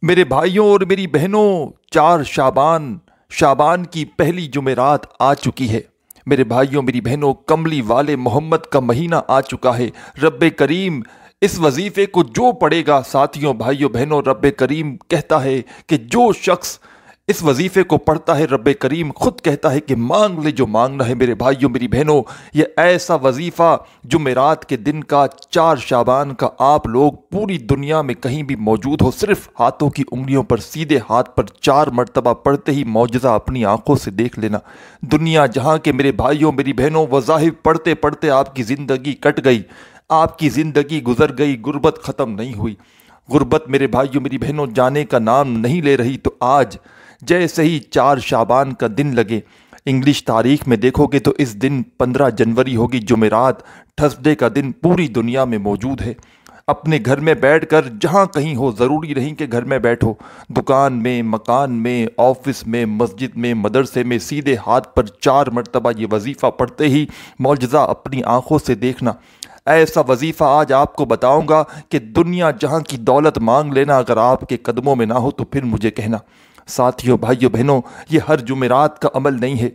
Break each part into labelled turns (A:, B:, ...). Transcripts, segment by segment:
A: میرے بھائیوں اور میری بہنوں، 4 شعبان کی پہلی جمعرات آ چکی ہے۔ میرے بھائیوں میری بہنوں، کملی والے محمد کا مہینہ آ چکا ہے۔ رب کریم اس وظیفے کو جو پڑھے گا، ساتھیوں بھائیوں بہنوں، رب کریم کہتا ہے کہ جو شخص اس وظیفے کو پڑھتا ہے، رب کریم خود کہتا ہے کہ مانگ لے جو مانگنا ہے۔ میرے بھائیوں میری بہنوں، یہ ایسا وظیفہ جمعرات کے دن کا 4 شعبان کا آپ لوگ پوری دنیا میں کہیں بھی موجود ہو، صرف ہاتھوں کی انگلیوں پر سیدھے ہاتھ پر 4 مرتبہ پڑھتے ہی معجزہ اپنی آنکھوں سے دیکھ لینا۔ دنیا جہاں کے میرے بھائیوں میری بہنوں، وظائف پڑھتے پڑھتے آپ کی زندگی کٹ گئی، آپ کی زندگی گزر گئی، غربت ختم نہیں ہوئی۔ غربت میرے بھائیوں میری بہنوں جانے کا نام نہیں لے رہی۔ تو آج جیسے ہی 4 شعبان کا دن لگے، انگلش تاریخ میں دیکھو گے تو اس دن 15 جنوری ہوگی، جمعرات، تھرسڈے کا دن پوری دنیا میں موجود ہے۔ اپنے گھر میں بیٹھ کر جہاں کہیں ہو، ضروری نہیں کہ گھر میں بیٹھو، دکان میں، مکان میں، آفس میں، مسجد میں، مدرسے میں، سیدھے ہاتھ پر 4 مرتبہ یہ وظیفہ پڑھتے ہی معجزہ اپنی آنکھوں سے دیکھنا۔ ایسا وظیفہ آج آپ کو بتاؤں گا کہ دنیا جہاں کی دولت مانگ لینا، اگر آپ کے قدموں میں نہ ہو تو پھر مجھے کہنا۔ ساتھیوں بھائیوں بہنوں، یہ ہر جمعرات کا عمل نہیں ہے۔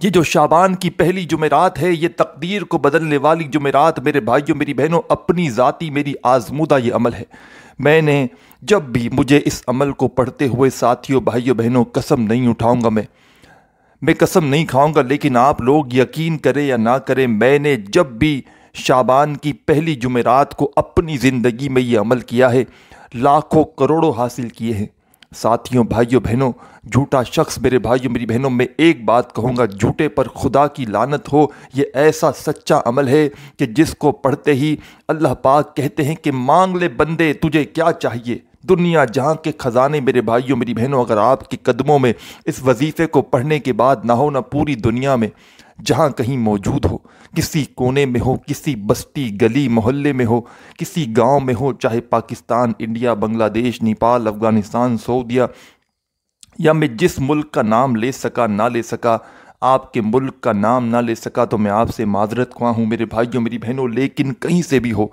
A: یہ جو شعبان کی پہلی جمعرات ہے، یہ تقدیر کو بدلنے والی جمعرات، میرے بھائیوں میری بہنوں، اپنی ذاتی میری آزمودہ یہ عمل ہے۔ میں نے جب بھی مجھے اس عمل کو پڑھتے ہوئے، ساتھیوں بھائیوں بہنوں، قسم نہیں اٹھاؤں گا، میں قسم نہیں کھاؤں گا، لیکن آپ لوگ یقین کریں یا نہ کریں، میں نے جب بھی شعبان کی پہلی جمعرات کو اپنی زندگی میں یہ عمل کیا ہے، لاکھوں کروڑوں حاصل کیے ہیں۔ ساتھیوں بھائیوں بہنوں، جھوٹا شخص میرے بھائیوں میری بہنوں، میں ایک بات کہوں گا، جھوٹے پر خدا کی لعنت ہو۔ یہ ایسا سچا عمل ہے کہ جس کو پڑھتے ہی اللہ پاک کہتے ہیں کہ مانگ لے بندے، تجھے کیا چاہیے۔ دنیا جہاں کے خزانے میرے بھائیوں میری بہنوں اگر آپ کے قدموں میں اس وظیفے کو پڑھنے کے بعد نہ ہو، نہ پوری دنیا میں جہاں کہیں موجود ہو، کسی کونے میں ہو، کسی بستی گلی محلے میں ہو، کسی گاؤں میں ہو، چاہے پاکستان، انڈیا، بنگلہ دیش، نیپال، افغانستان، سعودیہ، یا میں جس ملک کا نام لے سکا نہ لے سکا، آپ کے ملک کا نام نہ لے سکا تو میں آپ سے معذرت خواہ ہوں میرے بھائیوں میری بہنوں، لیکن کہیں سے بھی ہو،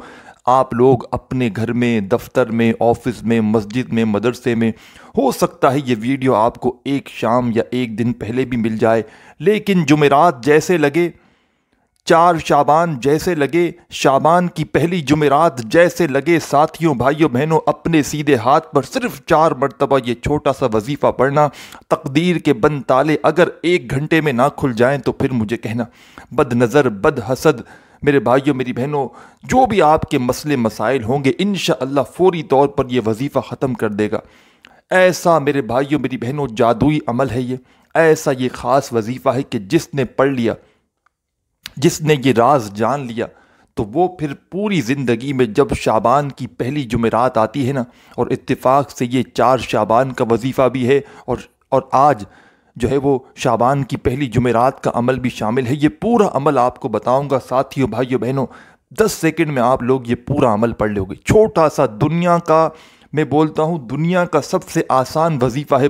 A: آپ لوگ اپنے گھر میں، دفتر میں، آفس میں، مسجد میں، مدرسے میں، ہو سکتا ہے یہ ویڈیو آپ کو ایک شام یا ایک دن پہلے بھی مل جائے، لیکن جمعرات جیسے لگے، 4 شعبان جیسے لگے، شعبان کی پہلی جمعرات جیسے لگے، ساتھیوں بھائیوں بہنوں، اپنے سیدھے ہاتھ پر صرف 4 مرتبہ یہ چھوٹا سا وظیفہ پڑھنا۔ تقدیر کے بند تالے اگر 1 گھنٹے میں نہ کھل جائیں تو پھر مجھے کہنا۔ بد نظر، بد حسد میرے بھائیوں میری بہنوں، جو بھی آپ کے مسئلے مسائل ہوں گے، انشاءاللہ فوری طور پر یہ وظیفہ ختم کر دے گا۔ ایسا میرے بھائیوں میری بہنوں جادوئی عمل ہے یہ، ایسا یہ خاص وظیفہ ہے کہ جس نے پڑھ لیا، جس نے یہ راز جان لیا، تو وہ پھر پوری زندگی میں جب شعبان کی پہلی جمعرات آتی ہے نا، اور اتفاق سے یہ 4 شعبان کا وظیفہ بھی ہے، اور آج جو ہے وہ شعبان کی پہلی جمعرات کا عمل بھی شامل ہے، یہ پورا عمل آپ کو بتاؤں گا ساتھیوں بھائیوں بہنوں، 10 سیکنڈ میں آپ لوگ یہ پورا عمل پڑھ لو گے۔ چھوٹا سا، دنیا کا، میں بولتا ہوں دنیا کا سب سے آسان وظیفہ ہے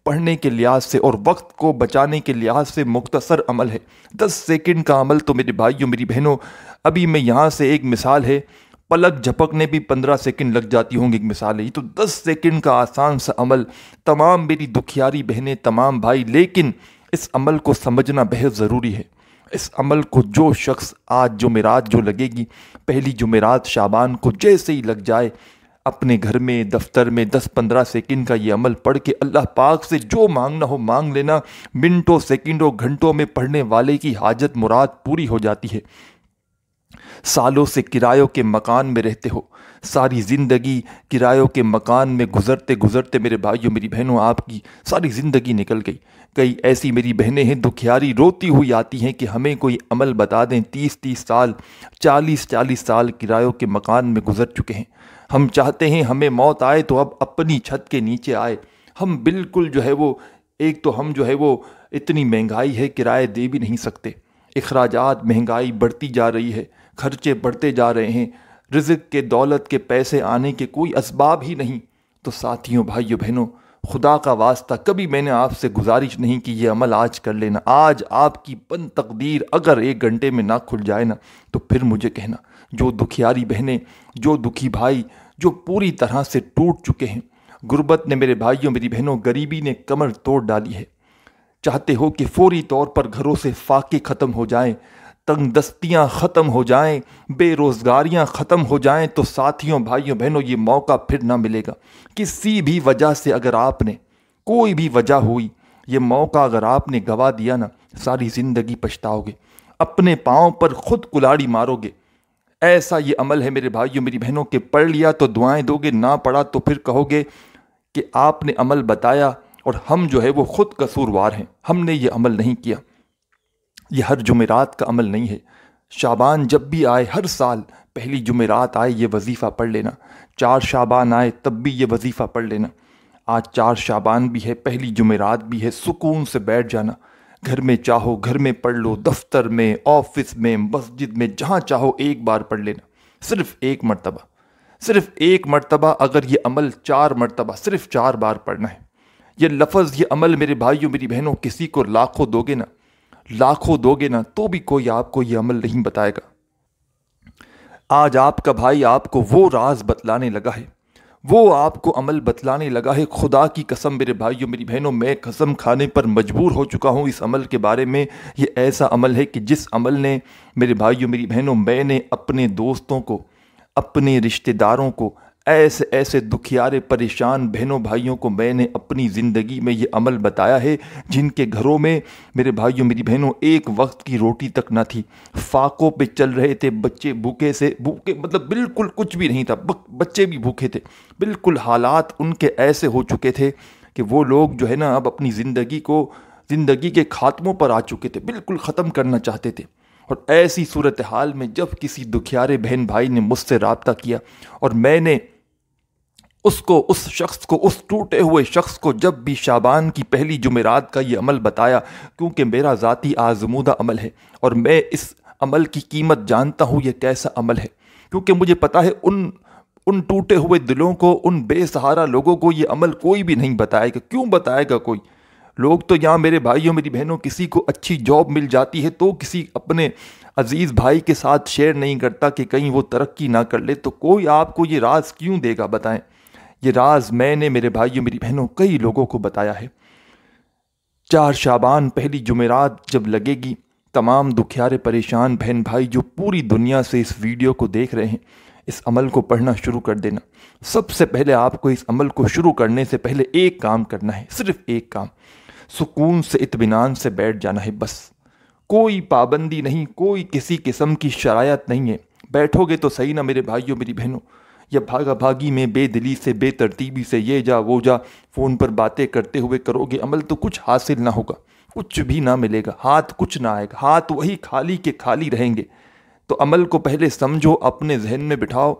A: پڑھنے کے لحاظ سے، اور وقت کو بچانے کے لحاظ سے مختصر عمل ہے۔ 10 سیکنڈ کا عمل تو میرے بھائیوں میری بہنوں، ابھی میں یہاں سے ایک مثال ہے، پلک جھپکنے بھی 15 سیکنڈ لگ جاتی ہوں گی، ایک مثال ہے، تو 10 سیکنڈ کا آسان سا عمل، تمام میری دکھیاری بہنیں، تمام بھائی، لیکن اس عمل کو سمجھنا بہت ضروری ہے۔ اس عمل کو جو شخص آج جمعرات جو لگے گی، پہلی جمعرات شعبان کو جیسے ہی لگ جائے، اپنے گھر میں، دفتر میں 10-15 سیکنڈ کا یہ عمل پڑھ کے اللہ پاک سے جو مانگنا ہو مانگ لینا۔ منٹوں، سیکنڈوں، گھنٹوں میں پڑھنے والے کی حاجت مراد پوری ہو جاتی ہے۔ سالوں سے کرایوں کے مکان میں رہتے ہو، ساری زندگی کرایوں کے مکان میں گزرتے گزرتے میرے بھائیوں میری بہنوں آپ کی ساری زندگی نکل گئی۔ کئی ایسی میری بہنیں ہیں دکھیاری روتی ہوئی آتی ہیں کہ ہمیں کوئی عمل بتا دیں، 30 سال، 40 سال کرایوں کے مکان میں گزر چکے ہیں، ہم چاہتے ہیں ہمیں موت آئے تو اب اپنی چھت کے نیچے آئے، ہم بالکل جو ہے وہ، ایک تو ہم جو ہے وہ اتنی مہنگائی ہے، کرائے دے بھی نہیں سکتے، اخراجات، مہنگائی بڑھتی جا رہی ہے، خرچے بڑھتے جا رہے ہیں، رزق کے، دولت کے، پیسے آنے کے کوئی اسباب ہی نہیں۔ تو ساتھیوں بھائیوں بہنوں، خدا کا واسطہ کبھی میں نے آپ سے گزارش نہیں کی یہ عمل آج کر لینا۔ آج آپ کی بند تقدیر اگر 1 گھنٹے میں نہ کھل جائے نا تو پھر مجھے کہنا۔ جو دکھیاری بہنیں، جو دکھی بھائی، جو پوری طرح سے ٹوٹ چکے ہیں۔ غربت نے میرے بھائیوں میری بہنوں، غریبی نے کمر توڑ ڈالی ہے۔ چاہتے ہو کہ فوری طور پر گھروں سے فاقے ختم ہو جائیں، تنگ دستیاں ختم ہو جائیں، بے روزگاریاں ختم ہو جائیں، تو ساتھیوں بھائیوں بہنوں یہ موقع پھر نہ ملے گا۔ کسی بھی وجہ سے اگر آپ نے، کوئی بھی وجہ ہوئی، یہ موقع اگر آپ نے گوا دیا نا، ساری زندگی پچھتاؤ گے، اپنے پاؤں پر خود کلاڑی مارو گے۔ ایسا یہ عمل ہے میرے بھائیوں میری بہنوں کہ پڑھ لیا تو دعائیں دو گے، نہ پڑھا تو پھر کہو گے کہ آپ نے عمل بتایا اور ہم جو ہے وہ خود قصوروار ہیں، ہم نے یہ عمل نہیں کیا۔ یہ ہر جمعرات کا عمل نہیں ہے۔ شعبان جب بھی آئے، ہر سال پہلی جمعرات آئے، یہ وظیفہ پڑھ لینا۔ 4 شعبان آئے تب بھی یہ وظیفہ پڑھ لینا۔ آج 4 شعبان بھی ہے، پہلی جمعرات بھی ہے، سکون سے بیٹھ جانا۔ گھر میں چاہو گھر میں پڑھ لو، دفتر میں، آفس میں، مسجد میں، جہاں چاہو ایک بار پڑھ لینا، صرف ایک مرتبہ۔ صرف ایک مرتبہ، اگر یہ عمل 4 مرتبہ، صرف 4 بار پڑھنا ہے۔ یہ لفظ، یہ عمل میرے بھائیوں میری بہنوں، کسی کو لاکھوں دو گے نا، لاکھوں دو گے نا، تو بھی کوئی آپ کو یہ عمل نہیں بتائے گا۔ آج آپ کا بھائی آپ کو وہ راز بتلانے لگا ہے، وہ آپ کو عمل بتلانے لگا ہے۔ خدا کی قسم میرے بھائیوں میری بہنوں، میں قسم کھانے پر مجبور ہو چکا ہوں اس عمل کے بارے میں۔ یہ ایسا عمل ہے کہ جس عمل نے میرے بھائیوں میری بہنوں، میں نے اپنے دوستوں کو، اپنے رشتہ داروں کو، ایسے ایسے دکھیارے پریشان بہنوں بھائیوں کو میں نے اپنی زندگی میں یہ عمل بتایا ہے، جن کے گھروں میں میرے بھائیوں میری بہنوں ایک وقت کی روٹی تک نہ تھی، فاقوں پہ چل رہے تھے، بچے بھوکے مطلب بالکل کچھ بھی نہیں تھا، بچے بھی بھوکے تھے، بالکل حالات ان کے ایسے ہو چکے تھے کہ وہ لوگ جو ہے نا اب اپنی زندگی کے خاتموں پر آ چکے تھے، بالکل ختم کرنا چاہتے تھے۔ اور ایسی صورتحال میں جب کسی دکھیارے بہن بھائی نے مجھ سے رابطہ کیا اور میں نے اس ٹوٹے ہوئے شخص کو جب بھی شعبان کی پہلی جمعرات کا یہ عمل بتایا، کیونکہ میرا ذاتی آزمودہ عمل ہے اور میں اس عمل کی قیمت جانتا ہوں، یہ کیسا عمل ہے، کیونکہ مجھے پتا ہے ان ٹوٹے ہوئے دلوں کو، ان بے سہارا لوگوں کو یہ عمل کوئی بھی نہیں بتائے گا۔ کیوں بتائے گا کوئی؟ لوگ تو یہاں میرے بھائیوں میری بہنوں، کسی کو اچھی جاب مل جاتی ہے تو کسی اپنے عزیز بھائی کے ساتھ شیئر نہیں کرتا کہ کہیں وہ ترقی نہ کر لے، تو کوئی آپ کو یہ راز کیوں دے گا؟ بتائیں۔ یہ راز میں نے میرے بھائیوں میری بہنوں کئی لوگوں کو بتایا ہے۔ 4 شعبان پہلی جمعرات جب لگے گی، تمام دکھیارے پریشان بہن بھائی جو پوری دنیا سے اس ویڈیو کو دیکھ رہے ہیں، اس عمل کو پڑھنا شروع کر دینا۔ سب سے پہلے آپ کو اس عمل کو شروع کرنے سے پہلے ایک کام کرنا ہے، صرف ایک کام، سکون سے اطمینان سے بیٹھ جانا ہے، بس۔ کوئی پابندی نہیں، کوئی کسی قسم کی شرائط نہیں ہے۔ بیٹھو گے تو صحیح نا میرے بھائیوں میری بہنوں، یا بھاگا بھاگی میں بے دلی سے، بے ترتیبی سے، یہ جا وہ جا، فون پر باتیں کرتے ہوئے کرو گے، عمل تو کچھ حاصل نہ ہوگا، کچھ بھی نہ ملے گا، ہاتھ کچھ نہ آئے گا، ہاتھ وہی خالی کے خالی رہیں گے۔ تو عمل کو پہلے سمجھو، اپنے ذہن میں بٹھاؤ۔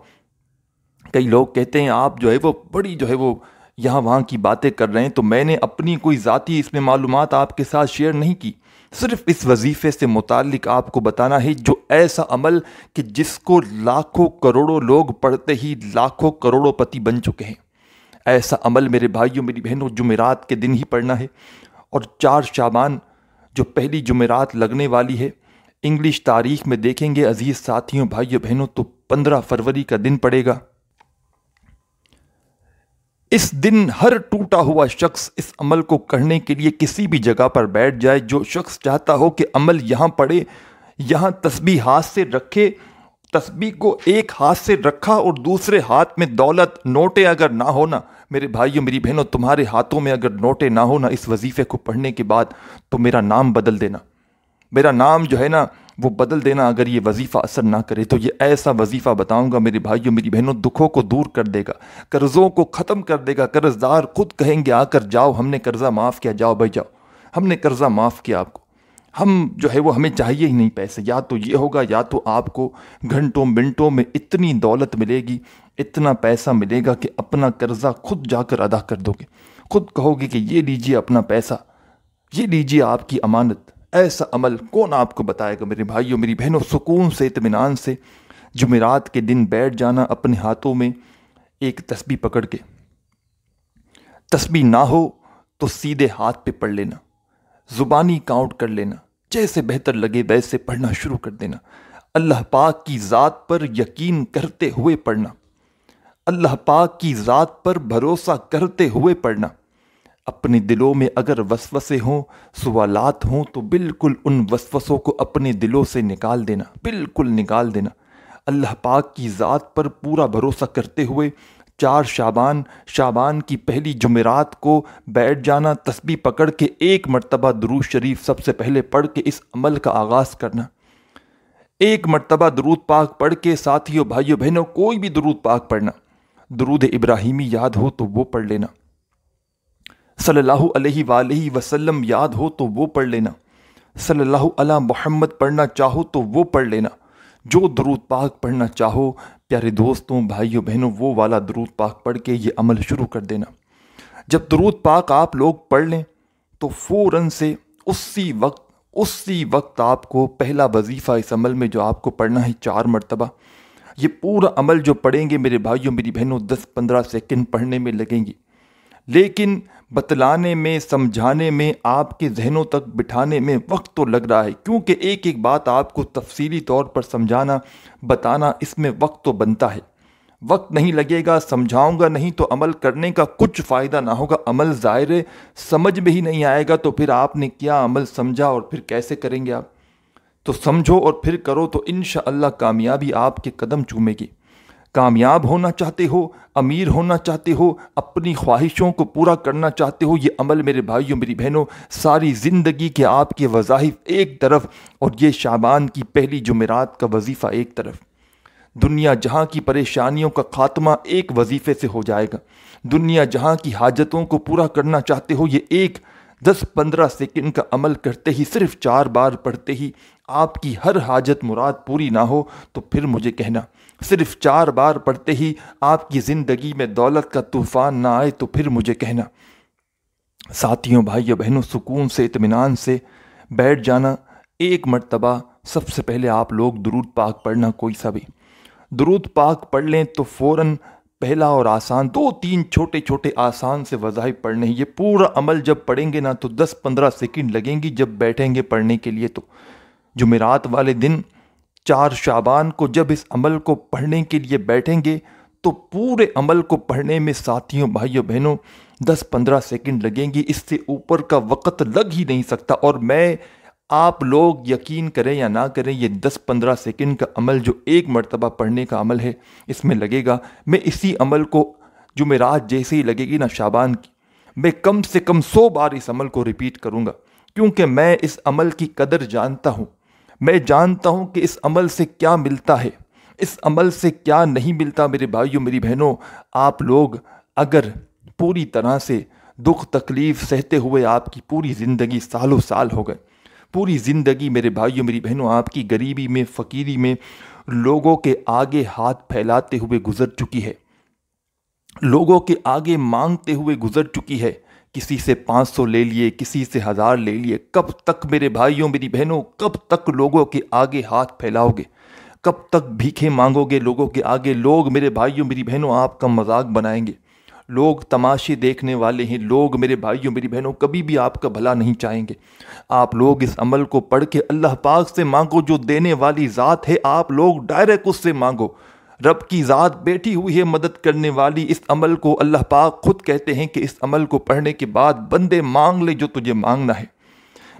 A: کئی لوگ کہتے ہیں آپ جو ہے وہ بڑی جو ہے وہ یہاں وہاں کی باتیں کر رہے ہیں، تو میں نے اپنی کوئی ذاتی اس میں معلومات آپ کے ساتھ شیئر نہیں کی، صرف اس وظیفے سے متعلق آپ کو بتانا ہے، جو ایسا عمل کہ جس کو لاکھوں کروڑوں لوگ پڑھتے ہی لاکھوں کروڑوں پتی بن چکے ہیں۔ ایسا عمل میرے بھائیوں میری بہنوں جمعرات کے دن ہی پڑھنا ہے، اور 4 شعبان جو پہلی جمعرات لگنے والی ہے، انگلش تاریخ میں دیکھیں گے عزیز ساتھیوں بھائیوں بہنوں تو 15 فروری کا دن پڑے گا۔ اس دن ہر ٹوٹا ہوا شخص اس عمل کو کرنے کے لیے کسی بھی جگہ پر بیٹھ جائے۔ جو شخص چاہتا ہو کہ عمل یہاں پڑھے، یہاں تسبیح ہاتھ سے رکھے، تسبیح کو ایک ہاتھ سے رکھا اور دوسرے ہاتھ میں دولت، نوٹیں اگر نہ ہونا میرے بھائیوں میری بہنوں، تمہارے ہاتھوں میں اگر نوٹیں نہ ہونا اس وظیفے کو پڑھنے کے بعد، تو میرا نام بدل دینا، میرا نام جو ہے نا وہ بدل دینا، اگر یہ وظیفہ اثر نہ کرے تو۔ یہ ایسا وظیفہ بتاؤں گا میرے بھائیوں میری بہنوں، دکھوں کو دور کر دے گا، قرضوں کو ختم کر دے گا۔ قرض دار خود کہیں گے آ کر، جاؤ ہم نے قرضہ معاف کیا، جاؤ بھائی جاؤ، ہم نے قرضہ معاف کیا آپ کو، ہم جو ہے وہ ہمیں چاہیے ہی نہیں پیسے۔ یا تو یہ ہوگا، یا تو آپ کو گھنٹوں منٹوں میں اتنی دولت ملے گی، اتنا پیسہ ملے گا کہ اپنا قرضہ خود جا کر ادا کر دو گے، خود کہو گے کہ یہ لیجیے اپنا پیسہ، یہ لیجیے آپ کی امانت۔ ایسا عمل کون آپ کو بتائے گا میرے بھائیوں میری بہنوں؟ سکون سے اطمینان سے جمعرات کے دن بیٹھ جانا، اپنے ہاتھوں میں ایک تسبیح پکڑ کے، تسبیح نہ ہو تو سیدھے ہاتھ پہ پڑھ لینا، زبانی کاؤنٹ کر لینا، جیسے بہتر لگے ویسے پڑھنا شروع کر دینا۔ اللہ پاک کی ذات پر یقین کرتے ہوئے پڑھنا، اللہ پاک کی ذات پر بھروسہ کرتے ہوئے پڑھنا۔ اپنے دلوں میں اگر وسوسے ہوں، سوالات ہوں، تو بالکل ان وسوسوں کو اپنے دلوں سے نکال دینا، بالکل نکال دینا۔ اللہ پاک کی ذات پر پورا بھروسہ کرتے ہوئے 4 شعبان کی پہلی جمعرات کو بیٹھ جانا، تسبیح پکڑ کے 1 مرتبہ درود شریف سب سے پہلے پڑھ کے اس عمل کا آغاز کرنا۔ 1 مرتبہ درود پاک پڑھ کے ساتھیوں، بھائیوں، بہنوں، کوئی بھی درود پاک پڑھنا۔ درود ابراہیمی یاد ہو تو وہ پڑھ لینا، صلی اللہ علیہ وآلہ وسلم یاد ہو تو وہ پڑھ لینا، صلی اللہ علی محمد پڑھنا چاہو تو وہ پڑھ لینا۔ جو درود پاک پڑھنا چاہو پیارے دوستوں، بھائیوں، بہنوں، وہ والا درود پاک پڑھ کے یہ عمل شروع کر دینا۔ جب درود پاک آپ لوگ پڑھ لیں تو فوراً سے اسی وقت آپ کو پہلا وظیفہ اس عمل میں جو آپ کو پڑھنا ہے 4 مرتبہ، یہ پورا عمل جو پڑھیں گے میرے بھائیوں، میری بہنوں، 10-15 سیکنڈ پڑھنے میں لگیں گی، لیکن بتلانے میں، سمجھانے میں، آپ کے ذہنوں تک بٹھانے میں وقت تو لگ رہا ہے، کیونکہ ایک ایک بات آپ کو تفصیلی طور پر سمجھانا، بتانا، اس میں وقت تو بنتا ہے۔ وقت نہیں لگے گا، سمجھاؤں گا نہیں تو عمل کرنے کا کچھ فائدہ نہ ہوگا، عمل ظاہر ہے سمجھ میں ہی نہیں آئے گا، تو پھر آپ نے کیا عمل سمجھا اور پھر کیسے کریں گے آپ؟ تو سمجھو اور پھر کرو، تو انشاءاللہ کامیابی آپ کے قدم چومے گی۔ کامیاب ہونا چاہتے ہو، امیر ہونا چاہتے ہو، اپنی خواہشوں کو پورا کرنا چاہتے ہو، یہ عمل میرے بھائیوں، میری بہنوں، ساری زندگی کے آپ کے وظائف ایک طرف اور یہ شعبان کی پہلی جمعرات کا وظیفہ ایک طرف۔ دنیا جہاں کی پریشانیوں کا خاتمہ ایک وظیفے سے ہو جائے گا۔ دنیا جہاں کی حاجتوں کو پورا کرنا چاہتے ہو، یہ ایک 10-15 سیکنڈ کا عمل کرتے ہی، صرف 4 بار پڑھتے ہی آپ کی ہر حاجت مراد پوری نہ ہو تو پھر مجھے کہنا، صرف 4 بار پڑھتے ہی آپ کی زندگی میں دولت کا طوفان نہ آئے تو پھر مجھے کہنا۔ ساتھیوں، بھائیوں، بہنوں، سکون سے، اطمینان سے بیٹھ جانا۔ 1 مرتبہ سب سے پہلے آپ لوگ درود پاک پڑھنا، کوئی سا بھی درود پاک پڑھ لیں تو فوراً پہلا اور آسان 2-3 چھوٹے چھوٹے آسان سے وظائف پڑھنے ہیں۔ یہ پورا عمل جب پڑھیں گے نا تو 10-15 سیکنڈ لگیں گی جب بیٹھیں گے پڑھنے کے لیے۔ تو جمعرات والے دن 4 شعبان کو جب اس عمل کو پڑھنے کے لیے بیٹھیں گے تو پورے عمل کو پڑھنے میں ساتھیوں، بھائیوں، بہنوں، 10-15 سیکنڈ لگیں گی، اس سے اوپر کا وقت لگ ہی نہیں سکتا۔ اور میں، آپ لوگ یقین کریں یا نہ کریں، یہ 10-15 سیکنڈ کا عمل جو 1 مرتبہ پڑھنے کا عمل ہے، اس میں لگے گا، میں اسی عمل کو جمعرات جیسے ہی لگے گی نا شعبان کی، میں کم سے کم 100 بار اس عمل کو ریپیٹ کروں گا، کیونکہ میں اس عمل کی قدر جانتا ہوں۔ میں جانتا ہوں کہ اس عمل سے کیا ملتا ہے، اس عمل سے کیا نہیں ملتا۔ میرے بھائیوں، میری بہنوں، آپ لوگ اگر پوری طرح سے دکھ تکلیف سہتے ہوئے آپ کی پوری زندگی سالوں سال ہو گئے، پوری زندگی میرے بھائیوں، میری بہنوں، آپ کی غریبی میں، فقیری میں لوگوں کے آگے ہاتھ پھیلاتے ہوئے گزر چکی ہے، لوگوں کے آگے مانگتے ہوئے گزر چکی ہے، کسی سے 500 لے لیے، کسی سے 1000 لے لیے۔ کب تک میرے بھائیوں، میری بہنوں، کب تک لوگوں کے آگے ہاتھ پھیلاؤ گے؟ کب تک بھیکھیں مانگو گے لوگوں کے آگے؟ لوگ میرے بھائیوں، میری بہنوں، آپ کا مذاق بنائیں گے، لوگ تماشے دیکھنے والے ہیں، لوگ میرے بھائیوں، میری بہنوں، کبھی بھی آپ کا بھلا نہیں چاہیں گے۔ آپ لوگ اس عمل کو پڑھ کے اللہ پاک سے مانگو، جو دینے والی ذات ہے، آپ لوگ ڈائریکٹ اس سے مانگو۔ رب کی ذات بیٹھی ہوئی ہے مدد کرنے والی۔ اس عمل کو اللہ پاک خود کہتے ہیں کہ اس عمل کو پڑھنے کے بعد بندے مانگ لے جو تجھے مانگنا ہے۔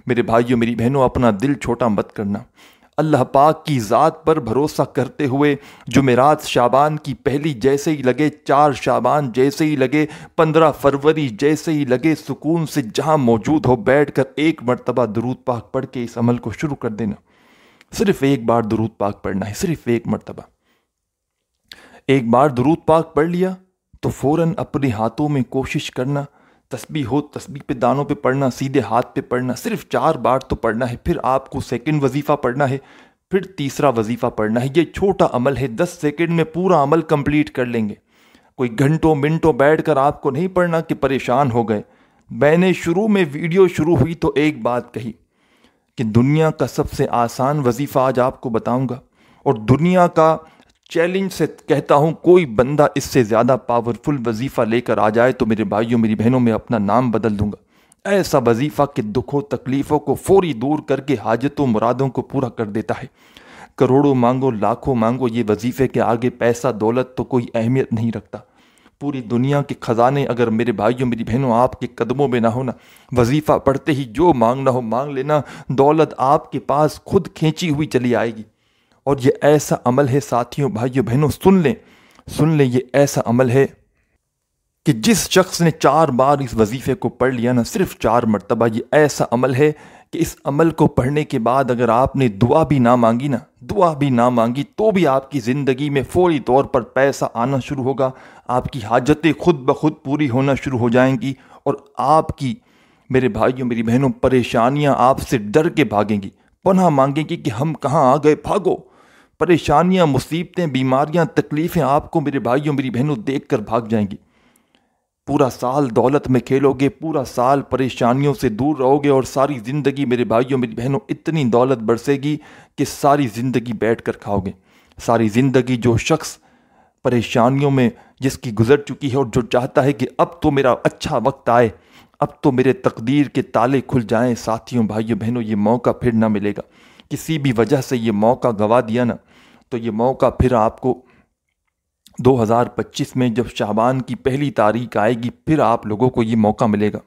A: میرے بھائیوں، میری بہنوں، اپنا دل چھوٹا مت کرنا، اللہ پاک کی ذات پر بھروسہ کرتے ہوئے جمعرات شعبان کی پہلی جیسے ہی لگے، 4 شعبان جیسے ہی لگے، 15 فروری جیسے ہی لگے، سکون سے جہاں موجود ہو بیٹھ کر 1 مرتبہ درود پاک پڑھ کے اس عمل کو شروع کر دینا۔ صرف 1 بار درود پاک پڑھنا ہے، صرف 1 مرتبہ۔ 1 بار درود پاک پڑھ لیا تو فوراً اپنے ہاتھوں میں کوشش کرنا، تسبیح ہو تسبیح پہ دانوں پہ پڑھنا، سیدھے ہاتھ پہ پڑھنا، صرف 4 بار تو پڑھنا ہے۔ پھر آپ کو 2nd وظیفہ پڑھنا ہے، پھر 3را وظیفہ پڑھنا ہے۔ یہ چھوٹا عمل ہے، 10 سیکنڈ میں پورا عمل کمپلیٹ کر لیں گے۔ کوئی گھنٹوں منٹوں بیٹھ کر آپ کو نہیں پڑھنا کہ پریشان ہو گئے۔ میں نے شروع میں ویڈیو شروع ہوئی تو ایک بات کہی کہ دنیا کا سب سے آسان وظیفہ آج آپ کو بتاؤں گا، اور دنیا کا چیلنج سے کہتا ہوں کوئی بندہ اس سے زیادہ پاورفل وظیفہ لے کر آ جائے تو میرے بھائیوں، میری بہنوں، میں اپنا نام بدل دوں گا۔ ایسا وظیفہ کہ دکھوں تکلیفوں کو فوری دور کر کے حاجتوں مرادوں کو پورا کر دیتا ہے۔ کروڑوں مانگو لاکھوں مانگو، یہ وظیفے کے آگے پیسہ دولت تو کوئی اہمیت نہیں رکھتا۔ پوری دنیا کے خزانے اگر میرے بھائیوں میری بہنوں آپ کے قدموں میں نہ ہونا، وظیفہ پڑھتے ہی جو مانگنا ہو مانگ لینا، دولت آپ کے پاس خود کھینچی ہوئی چلی آئے گی۔ اور یہ ایسا عمل ہے ساتھیوں بھائیوں بہنوں، سن لیں یہ ایسا عمل ہے کہ جس شخص نے 4 بار اس وظیفے کو پڑھ لیا نا، صرف 4 مرتبہ، یہ ایسا عمل ہے کہ اس عمل کو پڑھنے کے بعد اگر آپ نے دعا بھی نہ مانگی تو بھی آپ کی زندگی میں فوری طور پر پیسہ آنا شروع ہوگا، آپ کی حاجتیں خود بخود پوری ہونا شروع ہو جائیں گی، اور آپ کی میرے بھائیوں میری بہنوں پریشانیاں آپ سے ڈر کے بھاگیں گی، پناہ مانگیں گی کہ ہم کہاں آ گئے، بھاگو۔ پریشانیاں، مصیبتیں، بیماریاں، تکلیفیں آپ کو میرے بھائیوں میری بہنوں دیکھ کر بھاگ جائیں گی۔ پورا سال دولت میں کھیلو گے، پورا سال پریشانیوں سے دور رہو گے، اور ساری زندگی میرے بھائیوں میری بہنوں اتنی دولت برسے گی کہ ساری زندگی بیٹھ کر کھاؤ گے۔ ساری زندگی جو شخص پریشانیوں میں جس کی گزر چکی ہے اور جو چاہتا ہے کہ اب تو میرا اچھا وقت آئے، اب تو میرے تقدیر کے تالے کھل جائیں، ساتھیوں بھائیوں بہنوں یہ موقع پھر نہ ملے گا۔ کسی بھی وجہ سے یہ موقع گوا دیا نا، تو یہ موقع پھر آپ کو 2025 میں جب شعبان کی پہلی تاریخ آئے گی، پھر آپ لوگوں کو یہ موقع ملے گا۔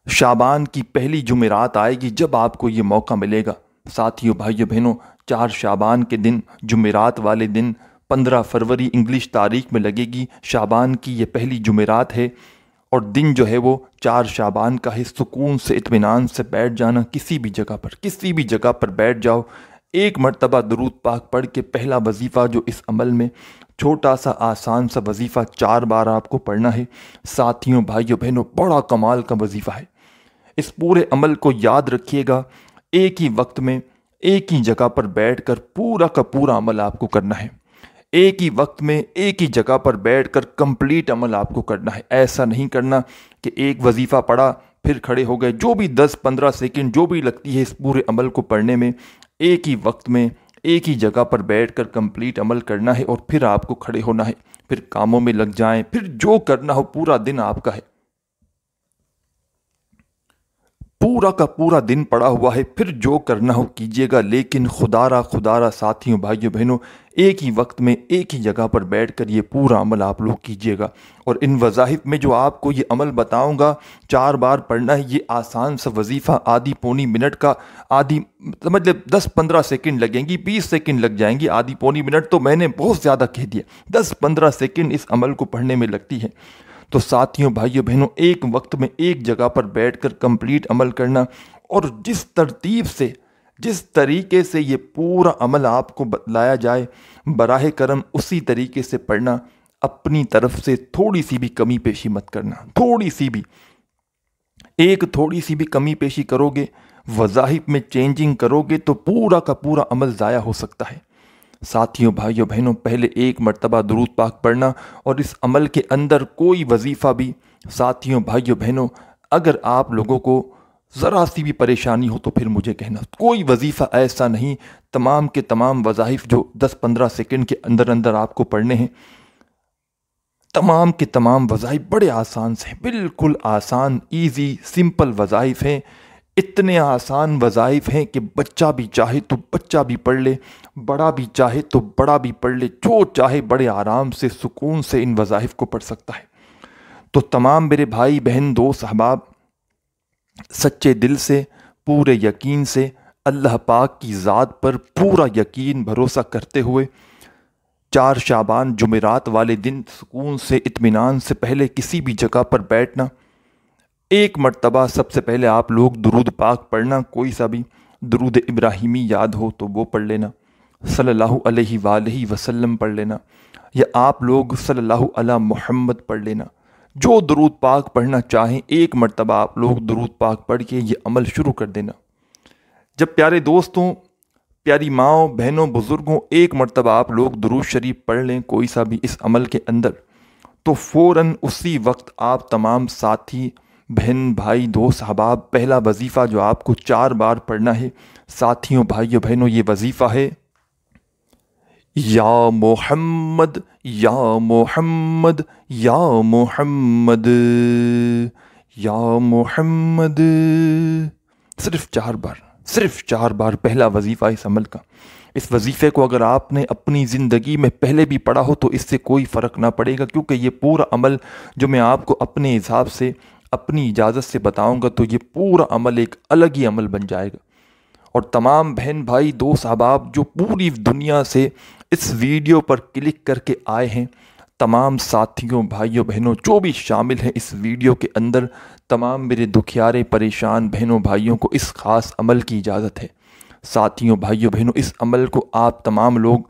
A: شعبان کی پہلی جمعرات آئے گی جب آپ کو یہ موقع ملے گا۔ ساتھیوں بھائیوں بہنوں، 4 شعبان کے دن، جمعرات والے دن، 15 فروری انگلش تاریخ میں لگے گی، شعبان کی یہ پہلی جمعرات ہے، اور دن جو ہے وہ 4 شعبان کا ہے۔ سکون سے اطمینان سے بیٹھ جانا، کسی بھی جگہ پر بیٹھ جاؤ، ایک مرتبہ درود پاک پڑھ کے پہلا وظیفہ جو اس عمل میں چھوٹا سا آسان سا وظیفہ 4 بار آپ کو پڑھنا ہے۔ ساتھیوں بھائیوں بہنوں، بڑا کمال کا وظیفہ ہے۔ اس پورے عمل کو یاد رکھیے گا، ایک ہی وقت میں ایک ہی جگہ پر بیٹھ کر پورا کا پورا عمل آپ کو کرنا ہے۔ ایک ہی وقت میں ایک ہی جگہ پر بیٹھ کر کمپلیٹ عمل آپ کو کرنا ہے۔ ایسا نہیں کرنا کہ ایک وظیفہ پڑھا پھر کھڑے ہو گئے، جو بھی 10-15 سیکنڈ جو بھی لگتی ہے اس پورے عمل کو پڑھنے میں، ایک ہی وقت میں ایک ہی جگہ پر بیٹھ کر کمپلیٹ عمل کرنا ہے، اور پھر آپ کو کھڑے ہونا ہے، پھر کاموں میں لگ جائیں، پھر جو کرنا ہو، پورا دن آپ کا ہے، پورا کا پورا دن پڑا ہوا ہے، پھر جو کرنا ہو کیجیے گا، لیکن خدا را ساتھیوں بھائیوں بہنوں، ایک ہی وقت میں ایک ہی جگہ پر بیٹھ کر یہ پورا عمل آپ لوگ کیجیے گا۔ اور ان وظائف میں جو آپ کو یہ عمل بتاؤں گا، 4 بار پڑھنا ہے، یہ آسان سا وظیفہ آدھی پونی منٹ کا، مطلب 10-15 سیکنڈ لگیں گی، 20 سیکنڈ لگ جائیں گی، آدھی پونی منٹ تو میں نے بہت زیادہ کہہ دیا، 10-15 سیکنڈ اس عمل کو پڑھنے میں لگتی ہے۔ تو ساتھیوں بھائیوں بہنوں، ایک وقت میں ایک جگہ پر بیٹھ کر کمپلیٹ عمل کرنا، اور جس ترتیب سے جس طریقے سے یہ پورا عمل آپ کو بتلایا جائے، براہ کرم اسی طریقے سے پڑھنا، اپنی طرف سے تھوڑی سی بھی کمی پیشی مت کرنا، تھوڑی سی بھی کمی پیشی کرو گے، وظائف میں چینجنگ کرو گے تو پورا کا پورا عمل ضائع ہو سکتا ہے۔ ساتھیوں بھائیوں بہنوں، پہلے ایک مرتبہ درود پاک پڑھنا، اور اس عمل کے اندر کوئی وظیفہ بھی، ساتھیوں بھائیوں بہنوں، اگر آپ لوگوں کو ذرا سی بھی پریشانی ہو تو پھر مجھے کہنا، کوئی وظیفہ ایسا نہیں، تمام کے تمام وظائف جو 10-15 سیکنڈ کے اندر آپ کو پڑھنے ہیں، تمام کے تمام وظائف بڑے آسان سے، بالکل آسان، ایزی، سمپل وظائف ہیں، اتنے آسان وظائف ہیں کہ بچہ بھی چاہے تو بچہ بھی پڑھ لے، بڑا بھی چاہے تو بڑا بھی پڑھ لے، جو چاہے بڑے آرام سے سکون سے ان وظائف کو پڑھ سکتا ہے۔ تو تمام میرے بھائی بہن دوست احباب، سچے دل سے، پورے یقین سے، اللہ پاک کی ذات پر پورا یقین بھروسہ کرتے ہوئے، 4 شعبان جمعرات والے دن سکون سے اطمینان سے پہلے کسی بھی جگہ پر بیٹھنا، ایک مرتبہ سب سے پہلے آپ لوگ درود پاک پڑھنا، کوئی سا بھی درود ابراہیمی یاد ہو تو وہ پڑھ لینا، صلی اللہ علیہ وآلہ وسلم پڑھ لینا، یا آپ لوگ صلی اللہ علی محمد پڑھ لینا، جو درود پاک پڑھنا چاہیں ایک مرتبہ آپ لوگ درود پاک پڑھ کے یہ عمل شروع کر دینا۔ جب پیارے دوستوں، پیاری ماؤں، بہنوں، بزرگوں، ایک مرتبہ آپ لوگ درود شریف پڑھ لیں کوئی سا بھی اس عمل کے اندر، تو فوراً اسی وقت آپ تمام ساتھی، بہن، بھائی، دوست احباب، پہلا وظیفہ جو آپ کو 4 بار پڑھنا ہے، ساتھیوں بھائیوں بہنوں، یہ وظیفہ ہے، یا محمد یا محمد یا محمد یا محمد، صرف 4 بار پہلا وظیفہ اس عمل کا۔ اس وظیفے کو اگر آپ نے اپنی زندگی میں پہلے بھی پڑھا ہو تو اس سے کوئی فرق نہ پڑے گا، کیونکہ یہ پورا عمل جو میں آپ کو اپنے حساب سے اپنی اجازت سے بتاؤں گا تو یہ پورا عمل ایک الگ ہی عمل بن جائے گا۔ اور تمام بہن بھائی دوست احباب جو پوری دنیا سے اس ویڈیو پر کلک کر کے آئے ہیں، تمام ساتھیوں بھائیوں بہنوں جو بھی شامل ہیں اس ویڈیو کے اندر، تمام میرے دکھیارے پریشان بہنوں بھائیوں کو اس خاص عمل کی اجازت ہے۔ ساتھیوں بھائیوں بہنوں، اس عمل کو آپ تمام لوگ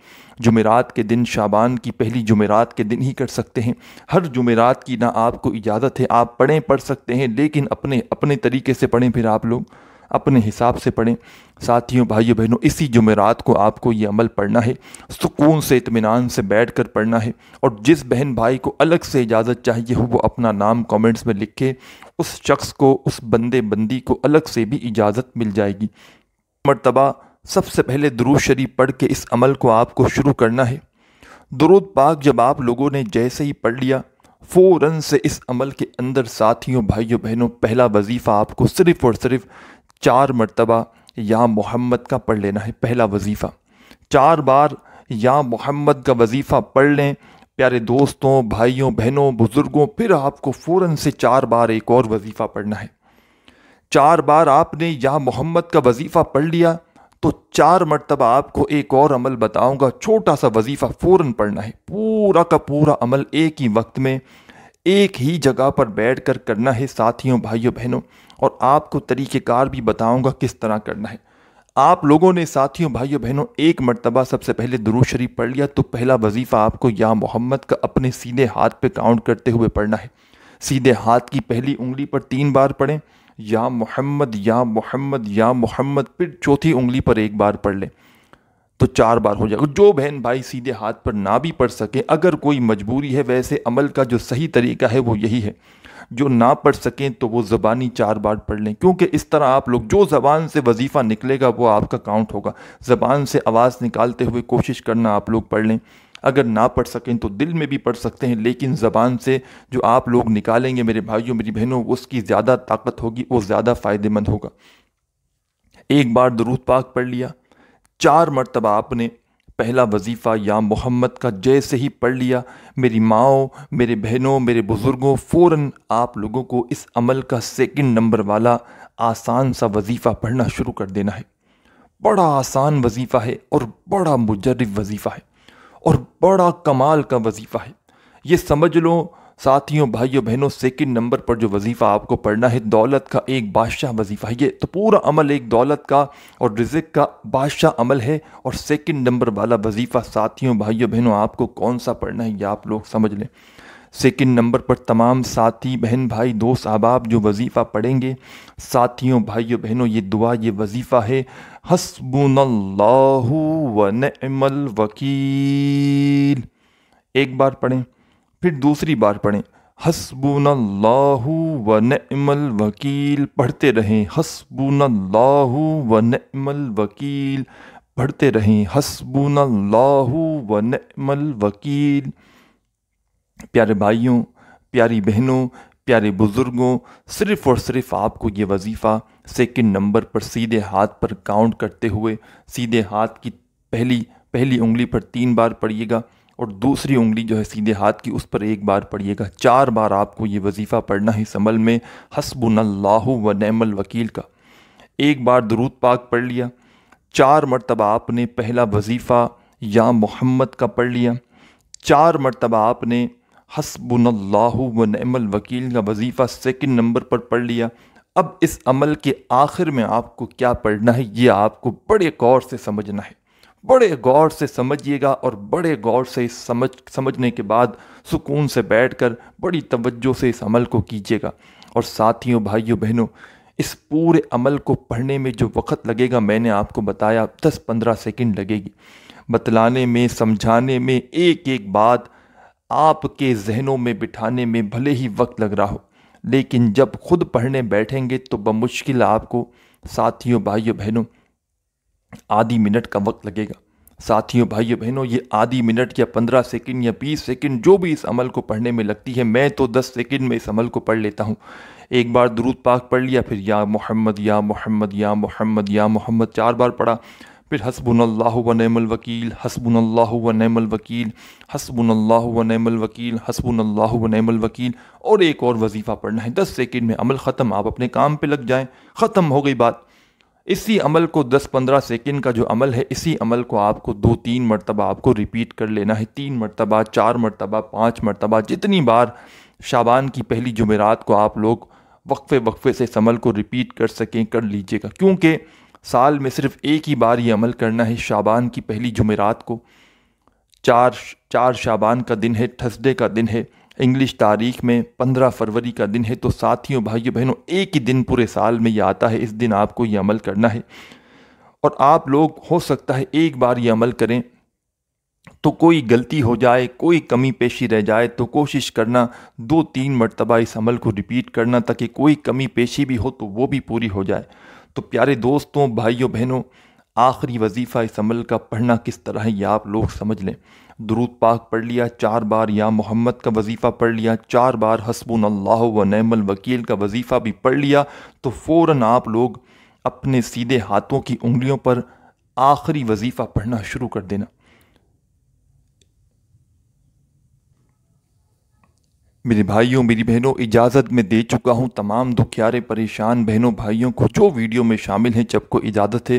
A: جمعرات کے دن، شعبان کی پہلی جمعرات کے دن ہی کر سکتے ہیں۔ ہر جمعرات کی نہ آپ کو اجازت ہے، آپ پڑھ سکتے ہیں، لیکن اپنے طریقے سے پڑھیں، پھر آپ لوگ اپنے حساب سے پڑھیں۔ ساتھیوں بھائیوں بہنوں، اسی جمعرات کو آپ کو یہ عمل پڑھنا ہے، سکون سے اطمینان سے بیٹھ کر پڑھنا ہے۔ اور جس بہن بھائی کو الگ سے اجازت چاہیے ہو وہ اپنا نام کامنٹس میں لکھے، اس شخص کو، اس بندی کو الگ سے بھی اجازت مل جائے گی۔ مرتبہ سب سے پہلے درود شریف پڑھ کے اس عمل کو آپ کو شروع کرنا ہے۔ درود پاک جب آپ لوگوں نے جیسے ہی پڑھ لیا، فوراً سے اس عمل کے اندر ساتھیوں بھائیوں بہنوں پہلا وظیفہ آپ کو صرف اور صرف 4 مرتبہ یا محمد کا پڑھ لینا ہے۔ پہلا وظیفہ 4 بار یا محمد کا وظیفہ پڑھ لیں پیارے دوستوں، بھائیوں بہنوں، بزرگوں۔ پھر آپ کو فوراً سے 4 بار ایک اور وظیفہ پڑھنا ہے۔ 4 بار آپ نے یا محمد کا وظیفہ پڑھ لیا تو 4 مرتبہ آپ کو ایک اور عمل بتاؤں گا، چھوٹا سا وظیفہ فوراً پڑھنا ہے۔ پورا کا پورا عمل ایک ہی وقت میں ایک ہی جگہ پر بیٹھ کر کرنا ہے ساتھیوں بھائیوں بہنوں، اور آپ کو طریقہ کار بھی بتاؤں گا کس طرح کرنا ہے۔ آپ لوگوں نے ساتھیوں بھائیوں بہنوں ایک مرتبہ سب سے پہلے درود شریف پڑھ لیا تو پہلا وظیفہ آپ کو یا محمد کا اپنے سیدھے ہاتھ پہ کاؤنٹ کرتے ہوئے پڑھنا ہے۔ سیدھے ہاتھ کی پہلی انگلی پر 3 بار پڑھیں، یا محمد یا محمد یا محمد، پھر چوتھی انگلی پر 1 بار پڑھ لیں تو 4 بار ہو جائے گا۔ جو بہن بھائی سیدھے ہاتھ پر نہ بھی پڑھ سکیں، اگر کوئی مجبوری ہے، ویسے عمل کا جو صحیح طریقہ ہے وہ یہی ہے، جو نہ پڑھ سکیں تو وہ زبانی 4 بار پڑھ لیں، کیونکہ اس طرح آپ لوگ جو زبان سے وظیفہ نکلے گا وہ آپ کا کاؤنٹ ہوگا۔ زبان سے آواز نکالتے ہوئے کوشش کرنا آپ لوگ پڑھ لیں، اگر نہ پڑھ سکیں تو دل میں بھی پڑھ سکتے ہیں، لیکن زبان سے جو آپ لوگ نکالیں گے میرے بھائیوں میری بہنوں، اس کی زیادہ طاقت ہوگی، وہ زیادہ فائدہ مند ہوگا۔ ایک بار درود پاک پڑھ لیا، 4 مرتبہ آپ نے پہلا وظیفہ یا محمد کا جیسے ہی پڑھ لیا، میری ماؤں، میرے بہنوں، میرے بزرگوں، فوراً آپ لوگوں کو اس عمل کا 2 نمبر والا آسان سا وظیفہ پڑھنا شروع کر دینا ہے۔ بڑا آسان وظیفہ ہے اور بڑا مجرب وظیفہ ہے اور بڑا کمال کا وظیفہ ہے۔ یہ سمجھ لو ساتھیوں بھائیوں بہنوں، 2 نمبر پر جو وظیفہ آپ کو پڑھنا ہے، دولت کا ایک بادشاہ وظیفہ ہے۔ یہ تو پورا عمل ایک دولت کا اور رزق کا بادشاہ عمل ہے، اور 2 نمبر والا وظیفہ ساتھیوں بھائیوں بہنوں آپ کو کون سا پڑھنا ہے یہ آپ لوگ سمجھ لیں۔ 2 نمبر پر تمام ساتھی بہن بھائی دوست احباب جو وظیفہ پڑھیں گے، ساتھیوں بھائیوں بہنوں یہ دعا، یہ وظیفہ ہے، حسبنا اللہ و نعم الوکیل۔ ایک بار پڑھیں، پھر دوسری بار پڑھیں، حسبنا اللہ و نعم الوکیل، پڑھتے رہیں، حسبنا اللہ و نعم الوکیل، پڑھتے رہیں، حسبنا اللہ و نعم الوکیل۔ پیارے بھائیوں، پیاری بہنوں، پیارے بزرگوں، صرف اور صرف آپ کو یہ وظیفہ 2 نمبر پر سیدھے ہاتھ پر کاؤنٹ کرتے ہوئے، سیدھے ہاتھ کی پہلی انگلی پر 3 بار پڑھیے گا، اور دوسری انگلی جو ہے سیدھے ہاتھ کی اس پر 1 بار پڑھیے گا۔ 4 بار آپ کو یہ وظیفہ پڑھنا ہے اس عمل میں، حسبنا اللہ و نعم الوکیل کا۔ ایک بار درود پاک پڑھ لیا، 4 مرتبہ آپ نے پہلا وظیفہ یا محمد کا پڑھ لیا، 4 مرتبہ آپ نے حسبنا اللہ و نعم الوکیل کا وظیفہ 2 نمبر پر پڑھ لیا۔ اب اس عمل کے آخر میں آپ کو کیا پڑھنا ہے یہ آپ کو بڑے غور سے سمجھنا ہے، بڑے غور سے سمجھیے گا، اور بڑے غور سے سمجھنے کے بعد سکون سے بیٹھ کر بڑی توجہ سے اس عمل کو کیجیے گا۔ اور ساتھیوں بھائیوں بہنوں، اس پورے عمل کو پڑھنے میں جو وقت لگے گا میں نے آپ کو بتایا 10-15 سیکنڈ لگے گی، بتلانے میں، سمجھانے میں، ایک ایک بات آپ کے ذہنوں میں بٹھانے میں بھلے ہی وقت لگ رہا ہو، لیکن جب خود پڑھنے بیٹھیں گے تو بمشکل آپ کو ساتھیوں بھائیوں بہنوں آدھی منٹ کا وقت لگے گا۔ ساتھیوں بھائیوں بہنوں یہ آدھی منٹ یا 15 سیکنڈ یا 20 سیکنڈ جو بھی اس عمل کو پڑھنے میں لگتی ہے، میں تو 10 سیکنڈ میں اس عمل کو پڑھ لیتا ہوں۔ ایک بار درود پاک پڑھ لیا، پھر یا محمد یا محمد یا محمد یا محمد 4 بار پڑھا، پھر حسبناللہ و نعم الوکیل، حسبناللہ و نعم الوکیل، حسبناللہ و نعم الوکیل، حسبناللہ و نعم الوکیل، اور ایک اور وظیفہ پڑھنا ہے۔ 10 سیکنڈ میں عمل ختم، آپ اپنے کام پہ لگ جائیں، ختم ہو گئی بات۔ اسی عمل کو 10-15 سیکنڈ کا جو عمل ہے، اسی عمل کو آپ کو 2-3 مرتبہ آپ کو ریپیٹ کر لینا ہے، 3 مرتبہ، 4 مرتبہ، 5 مرتبہ، جتنی بار شعبان کی پہلی جمعرات کو آپ لوگ وقفے سے اس عمل کو ریپیٹ کر سکیں کر لیجئے گا، کیونکہ سال میں صرف ایک ہی بار یہ عمل کرنا ہے، شعبان کی پہلی جمعرات کو۔ 4 شعبان کا دن ہے، تھرسڈے کا دن ہے، انگلش تاریخ میں 15 فروری کا دن ہے، تو ساتھیوں بھائیوں بہنوں ایک ہی دن پورے سال میں یہ آتا ہے، اس دن آپ کو یہ عمل کرنا ہے۔ اور آپ لوگ ہو سکتا ہے ایک بار یہ عمل کریں تو کوئی غلطی ہو جائے، کوئی کمی پیشی رہ جائے تو کوشش کرنا 2-3 مرتبہ اس عمل کو ریپیٹ کرنا، تاکہ کوئی کمی پیشی بھی ہو تو وہ بھی پوری ہو جائے۔ تو پیارے دوستوں، بھائیوں بہنوں، آخری وظیفہ اس عمل کا پڑھنا کس طرح ہے یہ آپ لوگ سمجھ لیں۔ درود پاک پڑھ لیا، 4 بار یا محمد کا وظیفہ پڑھ لیا، 4 بار حسبناللہ و نعم الوکیل کا وظیفہ بھی پڑھ لیا، تو فوراً آپ لوگ اپنے سیدھے ہاتھوں کی انگلیوں پر آخری وظیفہ پڑھنا شروع کر دینا۔ میرے بھائیوں میری بہنوں، اجازت میں دے چکا ہوں تمام دکھیارے پریشان بہنوں بھائیوں کو جو ویڈیو میں شامل ہیں، جب کو اجازت ہے۔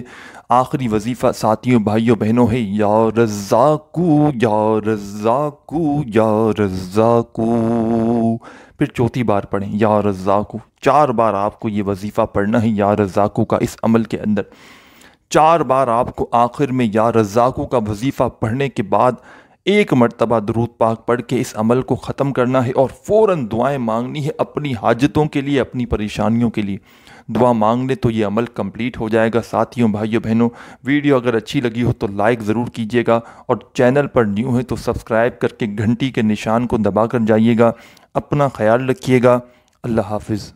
A: آخری وظیفہ ساتھیوں بھائیوں بہنوں ہے، یا رزاقو یا رزاقو یا رزاقو۔ پھر چوتھی بار پڑھیں یا رزاقو، 4 بار آپ کو یہ وظیفہ پڑھنا ہے یا رزاقو کا، اس عمل کے اندر 4 بار آپ کو آخر میں یا رزاقو کا وظیفہ پڑھنے کے بعد 1 مرتبہ درود پاک پڑھ کے اس عمل کو ختم کرنا ہے، اور فوراً دعائیں مانگنی ہے اپنی حاجتوں کے لیے، اپنی پریشانیوں کے لیے۔ دعا مانگ لیں تو یہ عمل کمپلیٹ ہو جائے گا۔ ساتھیوں بھائیوں بہنوں، ویڈیو اگر اچھی لگی ہو تو لائک ضرور کیجیے گا، اور چینل پر نیو ہے تو سبسکرائب کر کے گھنٹی کے نشان کو دبا کر جائیے گا۔ اپنا خیال رکھیے گا، اللہ حافظ۔